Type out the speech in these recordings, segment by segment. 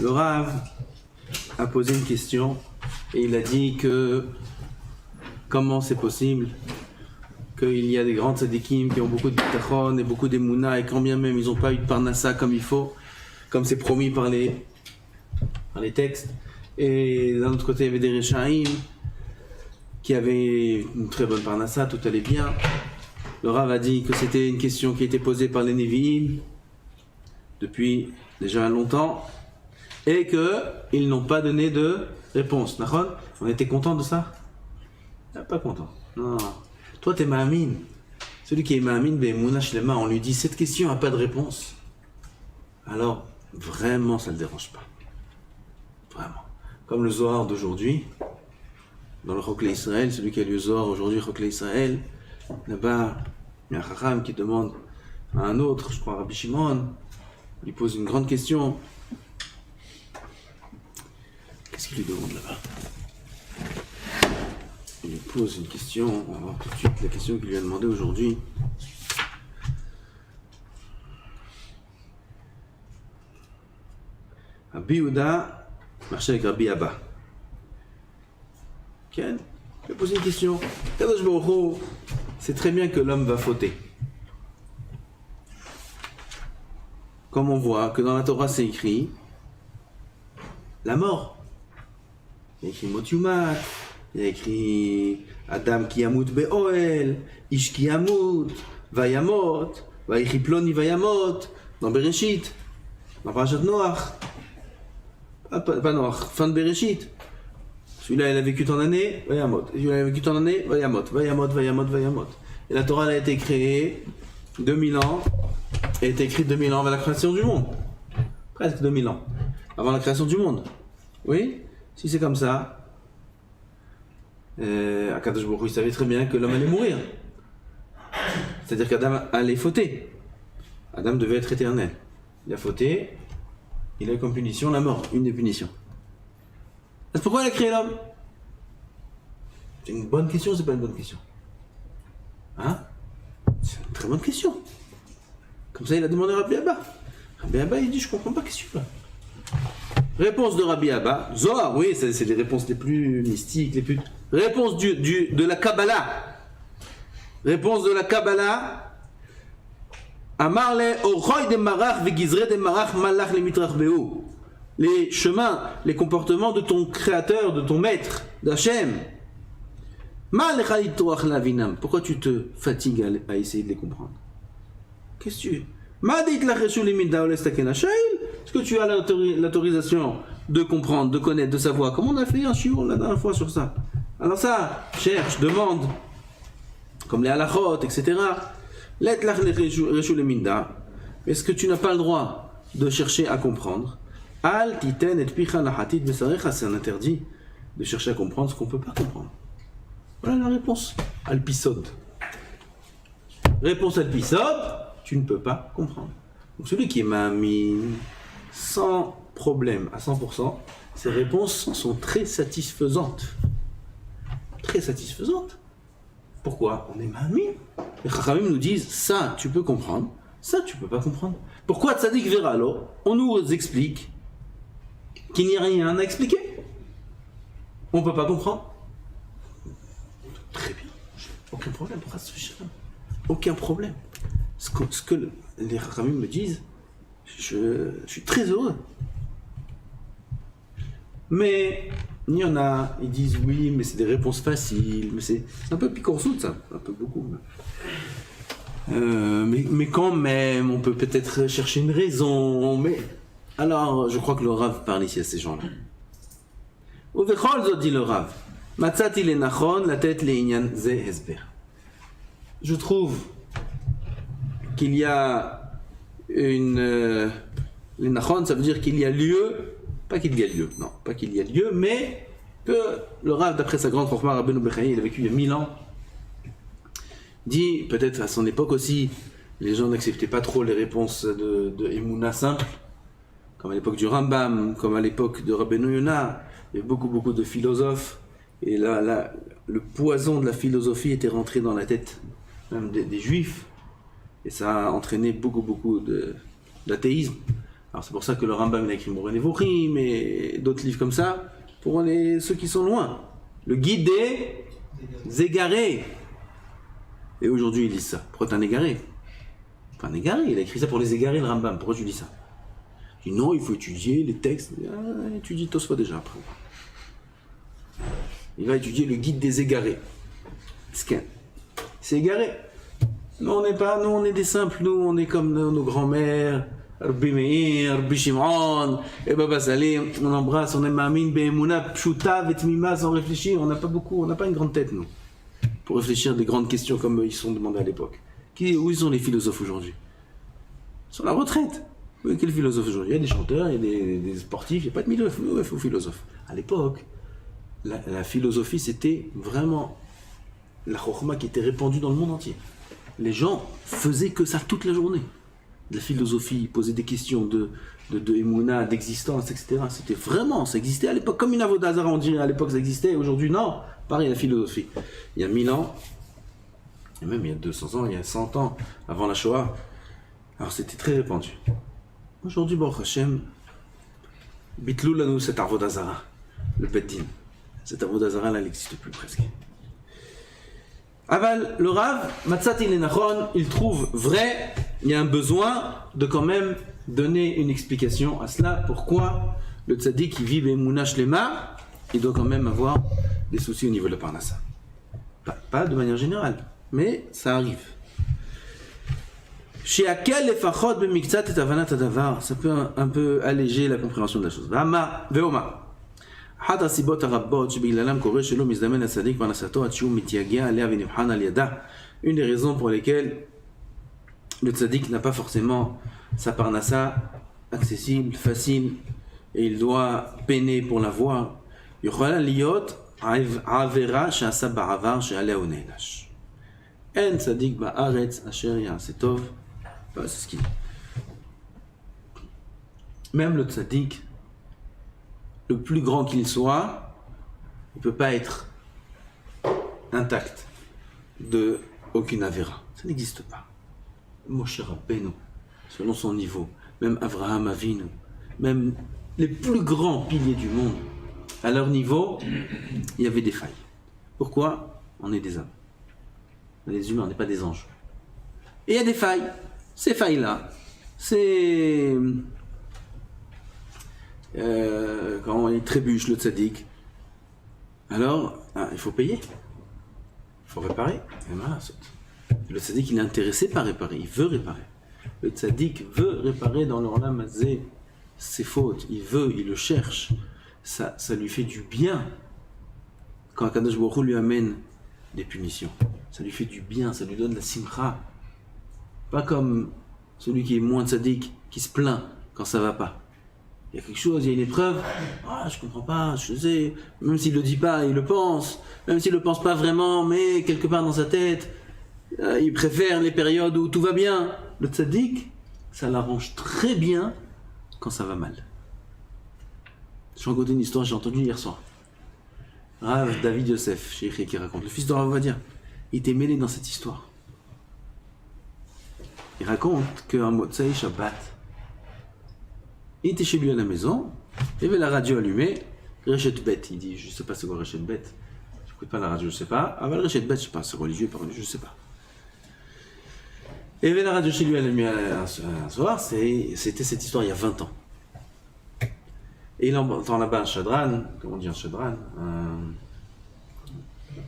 Le Rav a posé une question et il a dit que comment c'est possible qu'il y a des grands tzadikim qui ont beaucoup de bitachon et beaucoup d'émouna et quand bien même ils n'ont pas eu de parnassa comme il faut, comme c'est promis par les textes. Et d'un autre côté, il y avait des Rechaim qui avaient une très bonne parnassa, tout allait bien. Le Rav a dit que c'était une question qui était posée par les Nevi'im depuis déjà longtemps et qu'ils n'ont pas donné de réponse. On était content de ça? Pas content. Non. Toi, t'es Ma'amin. Celui qui est Ma'amin, Be'emouna Shlema, on lui dit cette question n'a pas de réponse. Alors, vraiment, ça ne le dérange pas. Vraiment. Comme le Zohar d'aujourd'hui, dans le Chokle Israël, celui qui a lu le Zohar aujourd'hui, Chokle Israël, là-bas, il y a un Chacham qui demande à un autre, je crois Rabbi Shimon, il pose une grande question. Qu'est-ce qu'il lui demande là-bas? Il lui pose une question, on va voir tout de suite la question qu'il lui a demandé aujourd'hui. Rabbi Yehuda marchait avec Rabbi Abba. Ken, je vais poser une question. Kadosh Baruch Hu, c'est très bien que l'homme va fauter. Comme on voit que dans la Torah c'est écrit la mort. Il y a écrit Mot Yumat, il y a écrit Adam ki yamut be'oel, Ish ki yamut, vayamot, vayichi ploni vayamot, dans Bereshit, dans Parashat Noach. Pas Noach, fin de Bereshit. Celui-là, il a vécu tant d'années, vayamot. Celui-là, il a vécu tant d'années, vayamot, vayamot, vayamot, vayamot. Et la Torah, elle a été créée 2000 ans, elle a été écrite 2000 ans avant la création du monde. Presque 2000 ans avant la création du monde. Oui? Si c'est comme ça, Akadosh Baruch Hu, il savait très bien que l'homme allait mourir. C'est-à-dire qu'Adam allait fauter. Adam devait être éternel. Il a fauté, il a eu comme punition la mort, une des punitions. C'est pourquoi il a créé l'homme? C'est une bonne question ou c'est pas une bonne question? Hein? C'est une très bonne question. Comme ça, il a demandé à Rabbi Abba. Rabbi Abba, il dit, je comprends pas, qu'est-ce que tu fais? Réponse de Rabbi Abba. Zohar, oui, c'est les réponses les plus mystiques, les plus... Réponse de la Kabbalah. Réponse de la Kabbalah. Amarle ochoy de marach vegizre de marach malach le mitrach behu. Les chemins, les comportements de ton créateur, de ton maître, d'Hachem. Pourquoi tu te fatigues à essayer de les comprendre? Qu'est-ce que tu... Est-ce que tu as l'autorisation de comprendre, de connaître, de savoir? Comme on a fait un shiur la dernière fois sur ça. Alors ça, cherche, demande, comme les halachot, etc. Est-ce que tu n'as pas le droit de chercher à comprendre? Al titen et picha lahatit besarecha, c'est un interdit de chercher à comprendre ce qu'on ne peut pas comprendre. Voilà la réponse. Alpisod. Réponse alpisod, tu ne peux pas comprendre. Donc celui qui est ma'amin, sans problème, à 100%, ses réponses sont très satisfaisantes. Très satisfaisantes. Pourquoi? On est ma'amin. Les chachamim nous disent, ça tu peux comprendre, ça tu peux pas comprendre. Pourquoi tzadik verra alors? On nous explique qu'il n'y a rien à expliquer. On ne peut pas comprendre. Très bien. Aucun problème. Aucun problème. Ce que les Chachamim me disent, je suis très heureux. Mais il y en a, ils disent oui, mais c'est des réponses faciles, mais c'est un peu picorsoute ça, un peu beaucoup. Mais quand même, on peut peut-être chercher une raison. Mais alors, je crois que le Rav parle ici à ces gens-là. Uvechol zot, dit le Rav, matzati le nachon la tête le inyan ze hesber. Je trouve qu'il y a une... les nachon, ça veut dire qu'il y a lieu, pas qu'il y a lieu, non, pas qu'il y a lieu, mais que le Rav, d'après sa grande chorma, Rabbeinu Bechaye, il a vécu il y a 1000 ans, dit, peut-être à son époque aussi, les gens n'acceptaient pas trop les réponses de Emouna simple, comme à l'époque du Rambam, comme à l'époque de Rabbeinu Yonah, il y avait beaucoup de philosophes, et là, le poison de la philosophie était rentré dans la tête même des juifs, et ça a entraîné beaucoup d'athéisme. Alors c'est pour ça que le Rambam il a écrit Moreh Nevuchim et d'autres livres comme ça, pour ceux qui sont loin. Le guide des égarés. Et aujourd'hui ils disent ça. Pourquoi t'es un égaré? Pas un égaré, il a écrit ça pour les égarés, le Rambam. Pourquoi tu dis ça? Il dit non, il faut étudier les textes. Étudie Tosfot déjà après. Il va étudier le guide des égarés. C'est égaré. Nous on n'est pas, nous on est des simples, nous on est comme nos grands-mères, Rabbi Meir, Rabbi Shimon, et Baba Saleh, on embrasse, on est Ma'amin, Be'emouna, Pshuta, Vetmima, sans réfléchir, on n'a pas beaucoup, on n'a pas une grande tête nous, pour réfléchir des grandes questions comme ils sont demandés à l'époque. Où sont les philosophes aujourd'hui? Ils sont à la retraite. Oui, quel philosophe aujourd'hui? Il y a des chanteurs, il y a des sportifs, il n'y a pas de philosophes. À l'époque, la philosophie c'était vraiment la chokhma qui était répandue dans le monde entier. Les gens faisaient que ça toute la journée. De la philosophie, posaient des questions de émouna, d'existence, etc. C'était vraiment, ça existait à l'époque. Comme une avodah zara, on dirait à l'époque ça existait, aujourd'hui non. Pareil, la philosophie. Il y a 1000 ans, et même il y a 200 ans, il y a 100 ans, avant la Shoah, alors c'était très répandu. Aujourd'hui, Baruch Hashem, bitlou lanou cette avodah zara, le Beddin. Cette avodah zara là, elle n'existe plus presque. Aval, le Rav, Matzati Lenachon, il trouve vrai, il y a un besoin de quand même donner une explication à cela. Pourquoi le tzaddik qui vit Be'emouna Shlema, il doit quand même avoir des soucis au niveau de la Parnassa. Pas de manière générale, mais ça arrive. She'akel lefachot b'miktzat et avanat hadavar, ça peut un peu alléger la compréhension de la chose. V'ama, ve'oma. אחת הסיבות הרבות שבגללם קורה שלא מזדמן לצדיק פרנסתו עד שהוא מתייגע עליה ונבחן על ידה. Une des raisons pour lesquelles le tzaddik n'a pas forcément sa parnassa accessible, facile, et il doit peiner pour l'avoir. יכולה להיות עבירה שעשה בעבר שעליה הוא נענש. אין צדיק בארץ אשר יעשה טוב. C'est ce qu'il dit. Même le tzaddik, le plus grand qu'il soit, il ne peut pas être intact de aucune avéra. Ça n'existe pas. Moshe Rabbeinu, selon son niveau, même Avraham Avinu, même les plus grands piliers du monde, à leur niveau, il y avait des failles. Pourquoi? On est des hommes. On est des humains, on n'est pas des anges. Et il y a des failles. Ces failles-là, c'est... quand il trébuche le tzaddik, alors il faut payer, il faut réparer. Et voilà, le tzaddik il est intéressé par réparer, il veut réparer. Le tzaddik veut réparer dans l'olam hazé ses fautes, il veut, il le cherche. Ça lui fait du bien quand Akadosh Baruch Hu lui amène des punitions. Ça lui fait du bien, ça lui donne la simcha. Pas comme celui qui est moins tzaddik, qui se plaint quand ça va pas. Il y a quelque chose, il y a une épreuve, je comprends pas, je sais, même s'il le dit pas, il le pense, même s'il le pense pas vraiment, mais quelque part dans sa tête, il préfère les périodes où tout va bien. Le tzaddik, ça l'arrange très bien quand ça va mal. Je vais raconter une histoire, j'ai entendu hier soir. Rav David Yosef, chez qui raconte, le fils de Rav Ovadia, il était mêlé dans cette histoire. Il raconte qu'un Motzei Shabbat, il était chez lui à la maison, il avait la radio allumée, Reshet Bet, il dit, je sais pas c'est quoi Reshet Bet, j'écoute pas la radio, je sais pas, le Reshet Bet, je sais pas, c'est religieux, pas religieux, je sais pas. Il avait la radio chez lui allumée un soir, c'était cette histoire il y a 20 ans. Et il entend là-bas un chadran, comment on dit un chadran,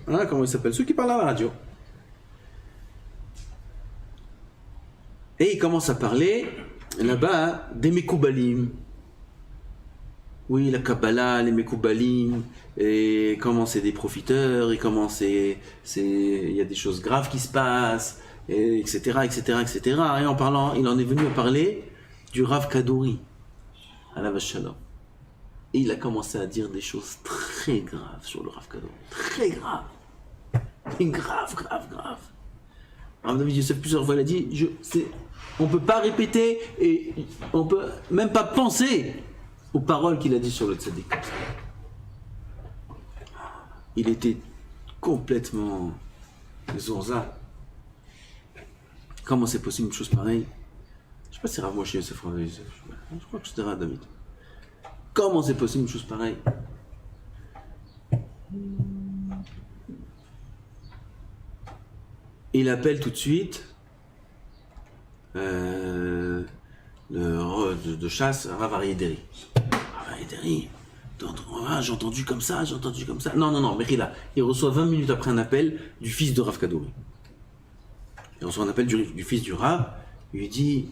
comment il s'appelle, ceux qui parlent à la radio. Et il commence à parler là-bas des Mekoubalim. Oui, la Kabbalah, les Mekoubalim, et comment c'est des profiteurs, et comment il y a des choses graves qui se passent, et etc., etc., etc. Et en parlant, il en est venu à parler du Rav Kadouri, à la vache Shalom. Et il a commencé à dire des choses très graves sur le Rav Kadouri. Très graves. Grave. Rav David Yosef plusieurs fois il a dit, on ne peut pas répéter et on ne peut même pas penser aux paroles qu'il a dit sur le tzaddik. Il était complètement zonza. Comment c'est possible une chose pareille? Je sais pas si c'est Rav Moshe Yosef Rav Yosef. Je crois que c'était Rav David. Comment c'est possible une chose pareille? Il appelle tout de suite le de chasse Rav Aryeh Deri. Rav Aryeh Deri, j'ai entendu comme ça, j'ai entendu comme ça. Non, Mechila, il reçoit 20 minutes après un appel du fils de Rav Kadouri. Il reçoit un appel du fils du Rav, il lui dit,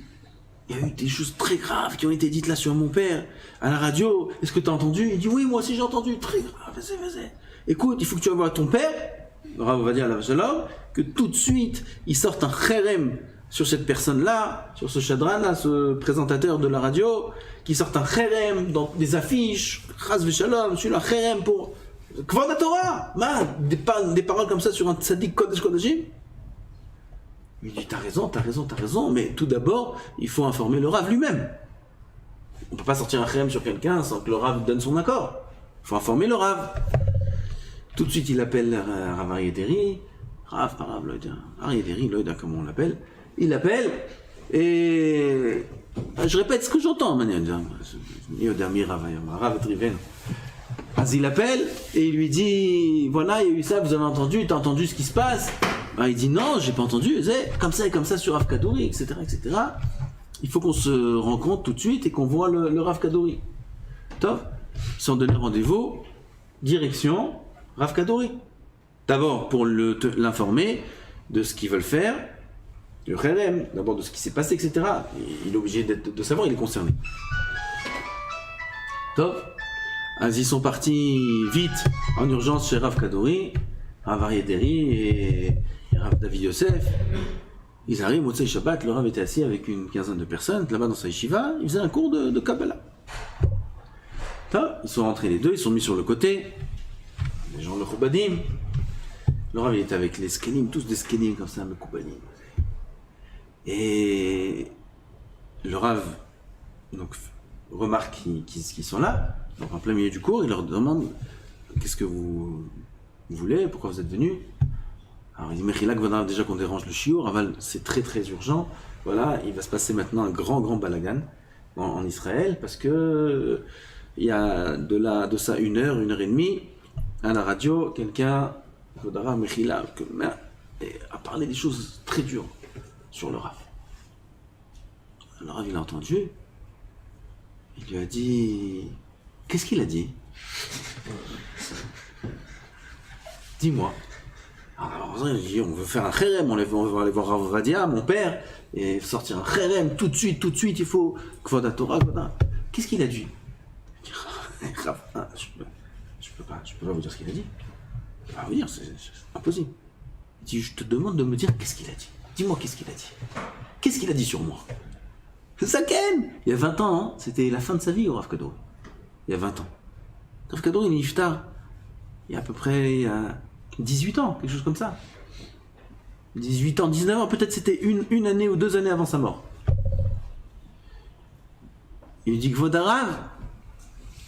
il y a eu des choses très graves qui ont été dites là sur mon père, à la radio, est-ce que tu as entendu? Il dit, oui, moi aussi j'ai entendu, très grave, vas-y. Écoute, il faut que tu envoies à ton père, le Rav va dire à la Shalom, que tout de suite, il sorte un kherem sur cette personne-là, sur ce chadran-là, ce présentateur de la radio, qui sort un kherem dans des affiches, Chas v'Shalom, celui-là, kherem pour Kvod Torah, des paroles comme ça sur un tzaddik Kodesh Kodashim. Il dit, t'as raison, mais tout d'abord, il faut informer le Rav lui-même. On ne peut pas sortir un kherem sur quelqu'un sans que le Rav donne son accord. Il faut informer le Rav. Tout de suite, il appelle Rav Aryeh Deri, Rav, pas Rav, Aryeh Deri, Loïda, comme on l'appelle. Il l'appelle, et je répète ce que j'entends, Rav Driven. Il l'appelle, et il lui dit, voilà, il y a eu ça, vous avez entendu, t'as entendu ce qui se passe? Il dit, non, j'ai pas entendu, c'est comme ça et comme ça sur Rav Kadouri, etc., etc. Il faut qu'on se rencontre tout de suite et qu'on voit le Rav Kadouri. Top, ils sont donnés rendez-vous, direction Rav Kadouri. D'abord pour l'informer de ce qu'ils veulent faire, le kherem, d'abord de ce qui s'est passé, etc. Il est obligé de savoir, il est concerné. Top. Ils sont partis vite, en urgence chez Rav Kadouri, Rav Aryeh Deri et Rav David Yosef. Ils arrivent, Motzei Shabbat, le Rav était assis avec une quinzaine de personnes, là-bas dans sa yeshiva, il faisait un cours de Kabbalah. Top. Ils sont rentrés les deux, ils sont mis sur le côté, les gens le Choubadim. Le Rav il était avec les skenim, tous des skenim comme ça, le Choubadim. Et le Rav donc, remarque qu'ils sont là, donc en plein milieu du cours, il leur demande qu'est-ce que vous voulez, pourquoi vous êtes venus. Alors il dit Mechila Gvadav, déjà qu'on dérange le shiur, Aval c'est très très urgent, voilà, il va se passer maintenant un grand balagan en Israël, parce que il y a de ça 1 heure, 1 heure et demie, à la radio, quelqu'un, Gvadav Mechila, a parlé des choses très dures sur le Rav. Le Rav il a entendu, il lui a dit, qu'est-ce qu'il a dit? Dis-moi. Alors, il dit, on veut faire un kherem, on va aller voir Rav Ovadia, mon père, et sortir un kherem tout de suite, il faut Kvod Torah. Qu'est-ce qu'il a dit? Je peux pas vous dire ce qu'il a dit. Je peux pas vous dire, c'est impossible. Il dit, je te demande de me dire qu'est-ce qu'il a dit. Dis-moi qu'est-ce qu'il a dit. Qu'est-ce qu'il a dit sur moi? Zaken! Il y a 20 ans, hein, c'était la fin de sa vie au Rav Kadouri. Il y a 20 ans. Rav Kadouri, il est niftar. Il y a à peu près 18 ans, quelque chose comme ça. 18 ans, 19 ans, peut-être c'était une année ou 2 années avant sa mort. Il lui dit, Kvod Harav,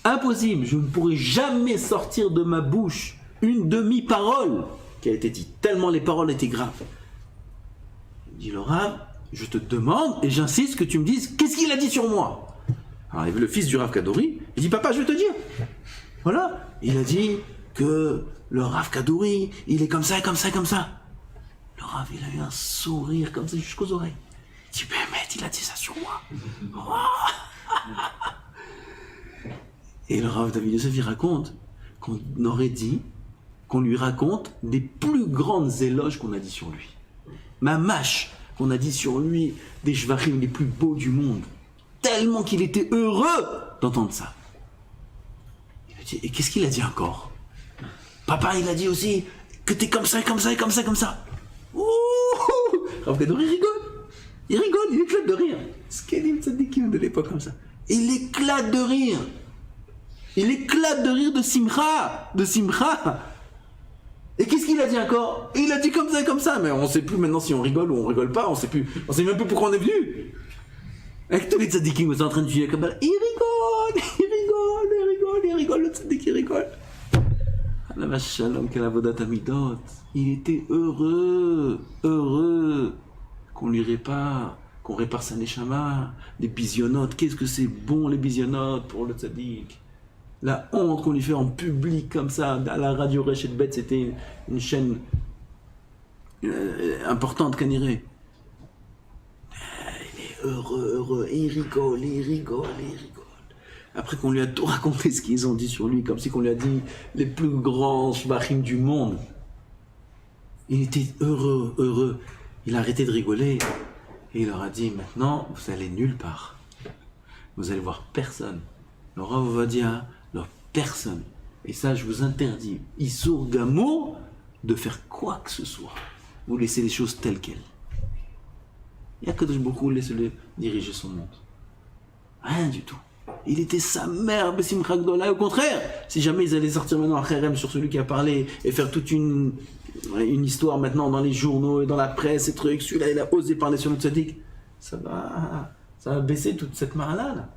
impossible, je ne pourrai jamais sortir de ma bouche une demi-parole qui a été dite, tellement les paroles étaient graves. Il dit, le Rav, je te demande et j'insiste que tu me dises qu'est-ce qu'il a dit sur moi. Alors il y avait le fils du Rav Kadouri, il dit, papa, je vais te dire. Voilà, il a dit que le Rav Kadouri, il est comme ça et comme ça et comme ça. Le Rav, il a eu un sourire comme ça jusqu'aux oreilles. Il dit, mais il a dit ça sur moi. Et le Rav David Yosef, il raconte qu'on aurait dit, qu'on lui raconte des plus grandes éloges qu'on a dit sur lui. Mamash, qu'on a dit sur lui, des shvachim les plus beaux du monde. Tellement qu'il était heureux d'entendre ça. Il a dit, et qu'est-ce qu'il a dit encore? Papa, il a dit aussi que t'es comme ça, comme ça, et comme ça, comme ça. Ouh, Rav Kadouri il rigole, il éclate de rire. Ce qu'est dit tzadikim de l'époque comme ça. Il éclate de rire. Il éclate de rire de simcha. Et qu'est-ce qu'il a dit encore? Il a dit comme ça, mais on sait plus maintenant si on rigole ou on rigole pas, on sait même plus pourquoi on est venu. Avec tous les tzadikim, vous êtes en train de jouer comme ça, il rigole, le tzadik il rigole. La vache shalom, quelle avodat amidot. Il était heureux qu'on lui répare qu'on répare sa neshama, des bisionotes. Qu'est-ce que c'est bon les bisionotes pour le tzaddik. La honte qu'on lui fait en public comme ça, à la radio Rechet Bet, c'était une chaîne importante Kaniré. Il est heureux, et il rigole. Après qu'on lui a tout raconté ce qu'ils ont dit sur lui, comme si qu'on lui a dit les plus grands shvachim du monde. Il était heureux. Il a arrêté de rigoler. Et il leur a dit, maintenant, vous allez nulle part. Vous allez voir personne. Le Rav va dire, personne. Et ça, je vous interdis, Issour Gamour, de faire quoi que ce soit. Vous laissez les choses telles quelles. Il y a que beaucoup laissez-le diriger son monde. Rien du tout. Il était sa mère, Bessim Chagdola. Au contraire, si jamais ils allaient sortir maintenant à Kherem sur celui qui a parlé et faire toute une histoire maintenant dans les journaux et dans la presse et trucs, celui-là il a osé parler sur le tzaddik, ça va baisser toute cette mara là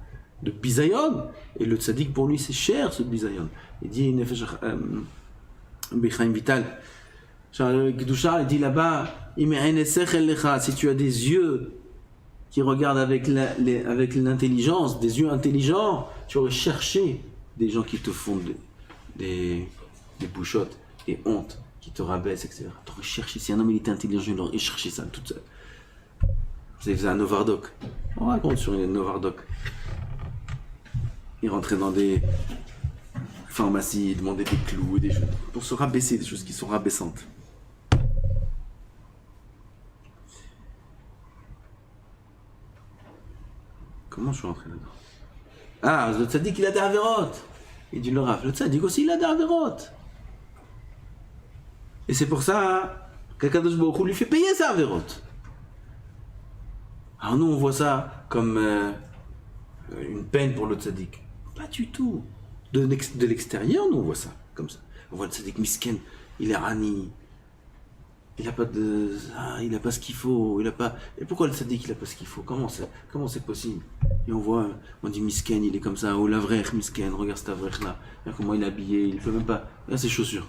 de bisayon. Et le tzaddik pour lui c'est cher ce bisayon. Il dit Bechaim Vital, Kedusha, il dit là-bas, si tu as des yeux qui regardent avec l'intelligence, des yeux intelligents, tu aurais cherché des gens qui te font des bouchottes et honte, qui te rabaissent, etc. Tu aurais cherché, si un homme il était intelligent, il aurait cherché ça toute seule. Il faisait un Novardok. On raconte sur un Novardok. Il rentrait dans des pharmacies, il demandait des clous, des choses, pour se rabaisser, des choses qui sont rabaissantes. Comment je suis rentré là-dedans? Ah, le tzaddik il a des avérotes. Il dit le Rav, le tzaddik aussi il a des avérotes. Et c'est pour ça qu'Akadosh Baruch Hu lui fait payer sa avérote. Alors nous on voit ça comme une peine pour le tzaddik. Pas du tout. De l'extérieur nous on voit ça comme ça. On voit le tzaddik misken, il est rani. Il n'a pas ce qu'il faut, il a pas. Et pourquoi le tzaddik il a pas ce qu'il faut? Comment c'est possible? Et on dit misken, il est comme ça, ou l'avrech misken, regarde cet avrech là, regarde comment il est habillé, il peut même pas. Regarde ses chaussures.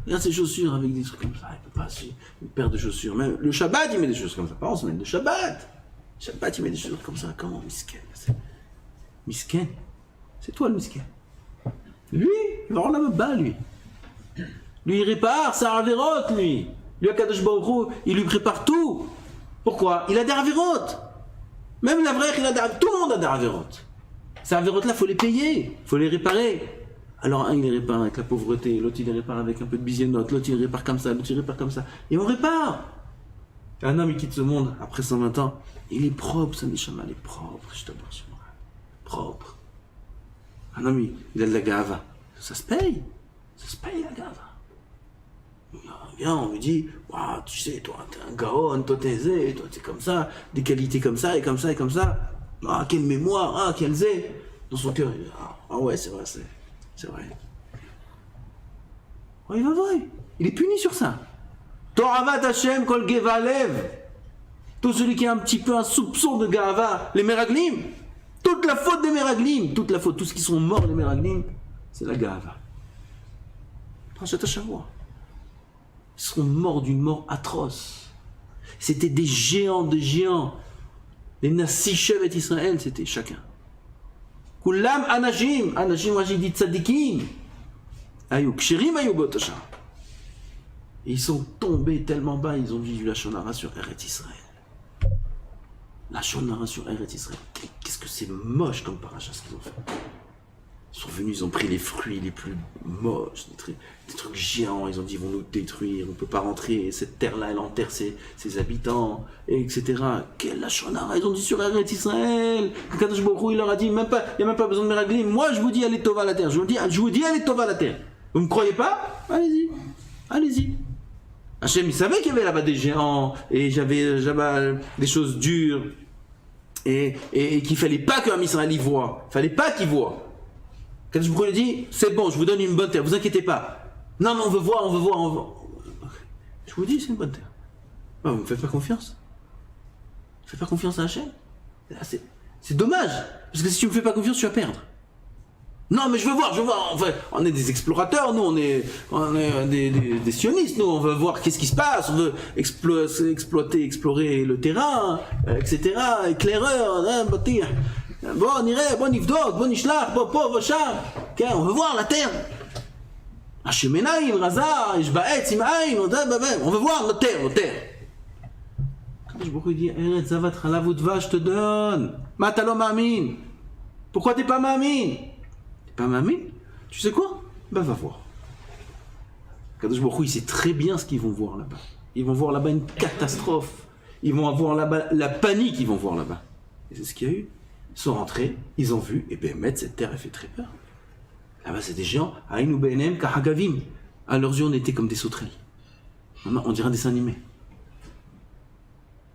Regarde ses chaussures avec des trucs comme ça, il peut pas, une paire de chaussures. Même le Shabbat il met des chaussures comme ça, pas en semaine de Shabbat. Shabbat il met des chaussures comme ça, comment misken? Misken? C'est toi le misken. Lui, il va avoir la bas lui. Lui il répare sa avérote lui. Lui, Akadosh Baruch Hu, il lui prépare tout. Pourquoi? Il a des avérotes. Même l'avrech, tout le monde a des avérotes. Ces avérotes-là, il faut les payer, il faut les réparer. Alors, un, il les répare avec la pauvreté, l'autre, il les répare avec un peu de bisénote, l'autre, il les répare comme ça, l'autre, il les répare comme ça. Et on répare. Un homme, il quitte ce monde après 120 ans, il est propre, ça neshama, il est propre, je t'aborde sur moi. Propre. Un homme, il a de la gava. Ça se paye la gava. Bien, on lui dit, wow, tu sais, toi, t'es un gaon, toi, t'es zé, toi, t'es comme ça, des qualités comme ça, et comme ça, et comme ça. Ah, quelle mémoire, ah, quel zé. Dans son cœur, il dit, ah ouais, c'est vrai, c'est vrai. Oh, il va vrai, il est puni sur ça. Toravat Hashem kol geva lev. Tout celui qui a un petit peu un soupçon de gava, les meraglim, toute la faute des meraglim, toute la faute, tous ceux qui sont morts, les meraglim, c'est la gava. Prachat Shavua. Ils sont morts d'une mort atroce. C'était des géants de géants. Les Nassi Shevet Israël, c'était chacun. Kulam Anashim, Anashim dit Tzadikim. Ayou Kshirim Ayou Botasha. Et ils sont tombés tellement bas, ils ont dit la Shonara sur Eretz Israël. La Shonara sur Eretz Israël. Qu'est-ce que c'est moche comme paracha ce qu'ils ont fait. Ils sont venus, ils ont pris les fruits les plus moches, des trucs géants, ils ont dit ils vont nous détruire, on ne peut pas rentrer, cette terre-là elle enterre ses habitants, etc. Quelle lachonara, ils ont dit sur Eretz Israël, Kadosh Baruch Hu il leur a dit, il n'y a même pas besoin de miraglim, moi je vous dis allez tova la terre, je vous dis allez tova la terre. Vous ne me croyez pas? Allez-y. Hachem il savait qu'il y avait là-bas des géants, et j'avais des choses dures, et qu'il ne fallait pas qu'un Israël y voit, il ne fallait pas qu'il voit. Quand je vous dis, c'est bon, je vous donne une bonne terre, vous inquiétez pas. Non, mais on veut voir. Je vous dis, c'est une bonne terre. Non, vous ne me faites pas confiance. Vous ne faites pas confiance à Hachem. C'est dommage, parce que si tu ne me fais pas confiance, tu vas perdre. Non, mais je veux voir. Enfin, on est des explorateurs, nous, on est des sionistes, nous, on veut voir qu'est-ce qui se passe, on veut explorer le terrain, etc. Éclaireur, hein, bâtir. Bon, nireh, bon nivdok, bon nishlach, bon po, vacham. On veut voir la terre. Hashemenaim, Raza, Ishbaetz, Imaim, on veut voir notre terre. Quand je beaucoup dit, Eretz Zavat Chalav Udva, je te donne. Matalo Ma'amin. Pourquoi t'es pas Ma'amin? Pas mamie, tu sais quoi? Ben va voir. Kadosh Baruch Hu, il sait très bien ce qu'ils vont voir là-bas. Ils vont voir là-bas une catastrophe. Ils vont avoir là-bas la panique, ils vont voir là-bas. Et c'est ce qu'il y a eu. Ils sont rentrés, ils ont vu, et ben cette terre, elle fait très peur. Là-bas, c'est des géants. Aïnou be'enem kahagavim. À leurs yeux, on était comme des sauterelles. On dirait un dessin animé.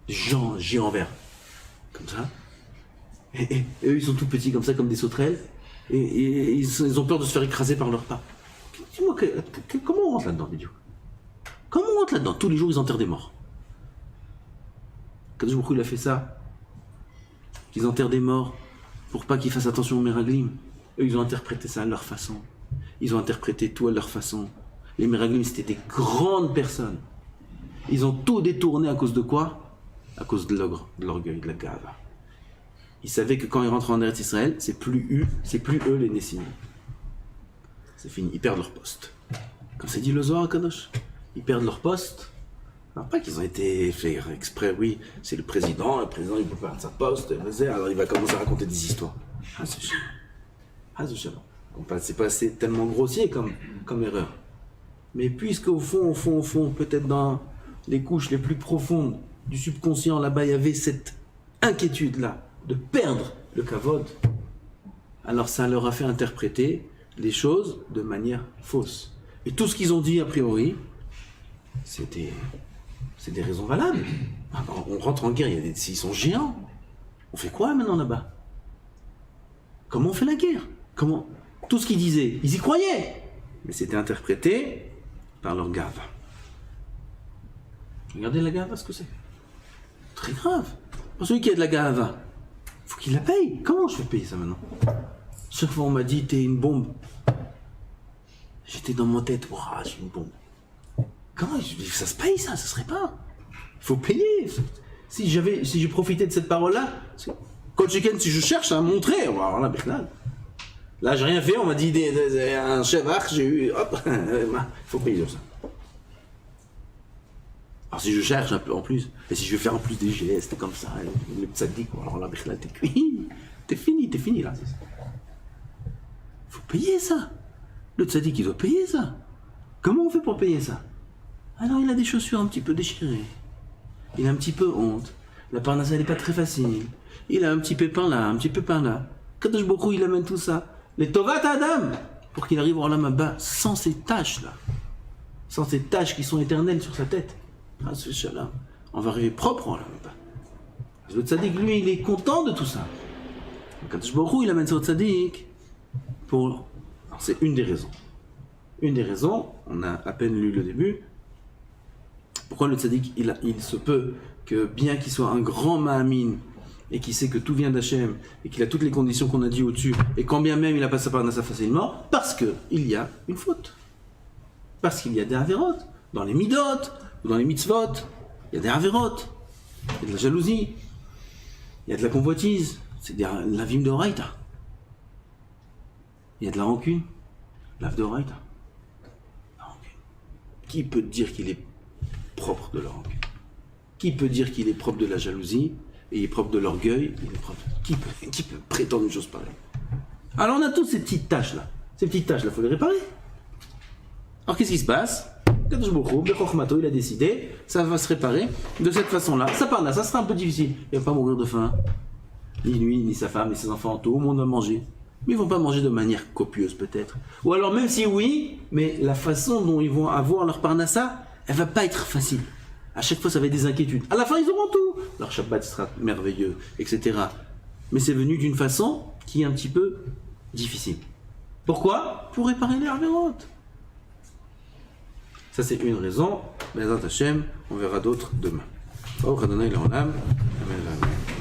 Des géants verts. Comme ça. Et eux, ils sont tout petits comme ça, comme des sauterelles. Et ils ont peur de se faire écraser par leurs pas. Dis-moi, comment on rentre là-dedans, Bidiou? Comment on rentre là-dedans? Tous les jours, ils enterrent des morts. Kadosh Baruch Hu, il a fait ça. Qu'ils enterrent des morts pour pas qu'ils fassent attention aux Meraglim. Eux, ils ont interprété ça à leur façon. Ils ont interprété tout à leur façon. Les Meraglim, c'était des grandes personnes. Ils ont tout détourné à cause de quoi? À cause de l'orgueil, de la gava. Ils savaient que quand ils rentrent en Eretz Israël, c'est plus eux les Nessim. C'est fini, ils perdent leur poste. Quand c'est dit le Zohar Kadosh, ils perdent leur poste. Alors pas qu'ils ont été faits exprès, oui, c'est le président il peut perdre sa poste, alors il va commencer à raconter des histoires. C'est pas assez tellement grossier comme erreur. Mais puisque au fond, peut-être dans les couches les plus profondes du subconscient, là-bas, il y avait cette inquiétude-là, de perdre le kavod, alors ça leur a fait interpréter les choses de manière fausse. Et tout ce qu'ils ont dit a priori, c'est des raisons valables. On rentre en guerre, ils sont géants. On fait quoi maintenant là-bas? Comment on fait la guerre? Tout ce qu'ils disaient, ils y croyaient. Mais c'était interprété par leur gava. Regardez la gava, ce que c'est. Très grave. Pour celui qui a de la gava, faut qu'il la paye. Comment je fais payer ça maintenant? Chaque fois on m'a dit t'es une bombe. J'étais dans ma tête, waouh, je suis une bombe. Comment ça se paye ça? Ça serait pas. Il faut payer. Si j'ai profité de cette parole-là, Coach Chicken, si je cherche à montrer, voilà, là j'ai rien fait, on m'a dit un chef arc, j'ai eu, hop, il faut payer ça. Alors si je cherche un peu en plus, et si je vais faire en plus des gestes comme ça, le tzaddik, alors là, t'es cuit, t'es fini là. Faut payer ça. Le tzaddik, il doit payer ça. Comment on fait pour payer ça? Alors il a des chaussures un petit peu déchirées, il a un petit peu honte, la parnasse elle n'est pas très facile, il a un petit pépin là, un petit pépin là. Kadosh Baruch Hu, il amène tout ça, les Tovat Adam, pour qu'il arrive au Olam Haba sans ces taches là, sans ces taches qui sont éternelles sur sa tête. Ah, ce chat-là, on va arriver propre au Olam Haba. Le tzaddik, lui, il est content de tout ça. Kadosh Baruch Hu, il amène ça au tzaddik pour... Alors, c'est une des raisons. Une des raisons, on a à peine lu le début. Pourquoi le tzaddik, il se peut que bien qu'il soit un grand ma'amin et qu'il sait que tout vient d'Hachem et qu'il a toutes les conditions qu'on a dit au-dessus et quand bien même il a pas sa parnassa facilement, parce qu'il y a une faute. Parce qu'il y a des avérotes. Dans les midot, ou dans les mitzvot, il y a des avérotes. Il y a de la jalousie. Il y a de la convoitise. C'est de la vime de Horaïta. Il y a de la rancune. L'ave de Horaïta. La rancune. Qui peut dire qu'il est propre de la rancune? Qui peut dire qu'il est propre de la jalousie et il est propre de l'orgueil? Qui peut prétendre une chose pareille? Alors on a toutes ces petites tâches là. Ces petites tâches là, il faut les réparer. Alors qu'est-ce qui se passe? Kadosh Baruch Hu, Bechokmato, il a décidé, ça va se réparer de cette façon-là. Ça part là, ça sera un peu difficile. Il ne va pas mourir de faim. Ni lui, ni sa femme, ni ses enfants, tout le monde va manger. Mais ils ne vont pas manger de manière copieuse peut-être. Ou alors même si oui, mais la façon dont ils vont avoir leur parnassa, elle va pas être facile. À chaque fois, ça va être des inquiétudes. À la fin, ils auront tout. Leur Shabbat sera merveilleux, etc. Mais c'est venu d'une façon qui est un petit peu difficile. Pourquoi? Pour réparer les avérotes. Ça, c'est une raison. Bezrat Hashem, on verra d'autres demain. Baruch Adonai Le'olam. Amen.